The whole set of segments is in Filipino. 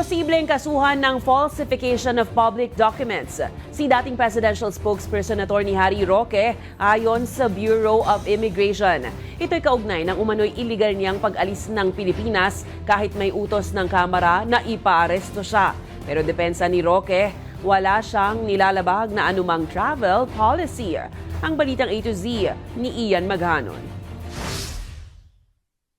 Posibleng kasuhan ng falsification of public documents si dating presidential spokesperson Atty. Harry Roque ayon sa Bureau of Immigration. Ito'y kaugnay ng umano'y illegal niyang pag-alis ng Pilipinas kahit may utos ng Kamara na ipaaresto siya. Pero depensa ni Roque, wala siyang nilalabag na anumang travel policy. Ang balitang A to Z ni Ian Maghanon.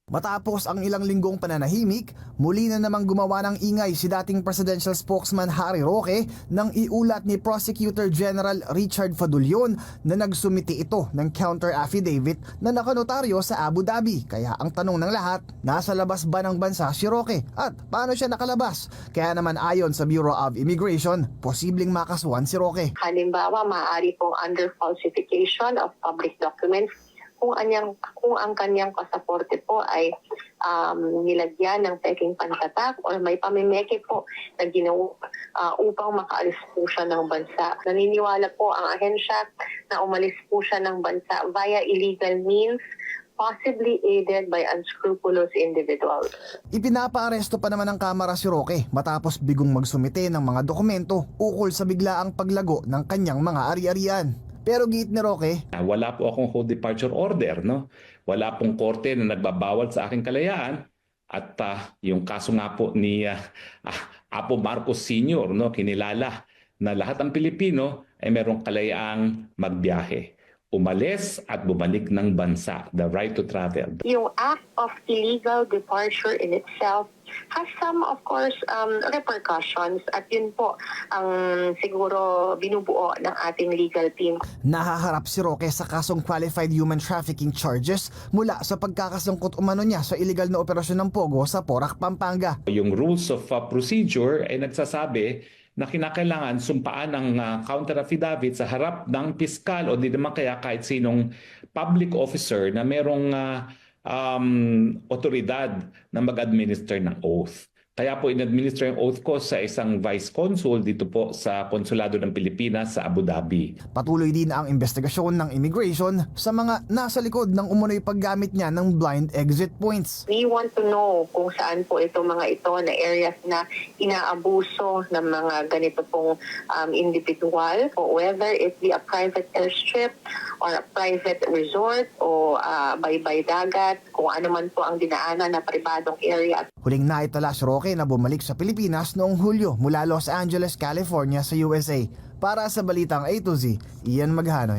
Matapos ang ilang linggong pananahimik, muli na namang gumawa ng ingay si dating presidential spokesman Harry Roque nang iulat ni Prosecutor General Richard Fadulion na nagsumiti ito ng counter affidavit na nakanotaryo sa Abu Dhabi. Kaya ang tanong ng lahat, nasa labas ba ng bansa si Roque at paano siya nakalabas? Kaya naman ayon sa Bureau of Immigration, posibleng makasuhan si Roque. Halimbawa, maaari pong under falsification of public documents kung ang kanyang pasaporte po ay nilagyan ng peking pantatak o may pamimeke po na ginawa upang makaalis po siya ng bansa. Naniniwala po ang ahensya na umalis po siya ng bansa via illegal means, possibly aided by unscrupulous individuals. Ipinapaaresto pa naman ng Kamara si Roque matapos bigong magsumite ng mga dokumento ukol sa biglaang paglago ng kanyang mga ari-arian. Pero giit ni Roque, wala po akong hold departure order, no? Wala pong korte na nagbabawal sa aking kalayaan at yung kaso nga po ni Apo Marcos Sr., no, kinilala na lahat ng Pilipino ay merong kalayaang magbiyahe, umalis at bumalik ng bansa, the right to travel. Yung act of illegal departure in itself has some, of course, repercussions at yun po ang siguro binubuo ng ating legal team. nahaharap si Roque sa kasong qualified human trafficking charges mula sa pagkakasangkot umano niya sa illegal na operasyon ng Pogo sa Porac, Pampanga. Yung rules of procedure ay nagsasabi na kinakailangan sumpaan ng counter affidavit sa harap ng piskal o di naman kaya kahit sinong public officer na merong otoridad na mag-administer ng oath. Kaya po in-administer yung oath ko sa isang vice consul dito po sa Konsulado ng Pilipinas sa Abu Dhabi. Patuloy din ang investigasyon ng immigration sa mga nasa likod ng umunoy paggamit niya ng blind exit points. We want to know kung saan po mga ito na areas na inaabuso ng mga ganito pong individual, o whether it be a private airstrip or a private resort o baybay dagat, kung ano man po ang dinaanan na pribadong area. Huling naitala si Roque na bumalik sa Pilipinas noong Hulyo mula Los Angeles, California sa USA. Para sa Balitang A to Z, Ian Maghanon.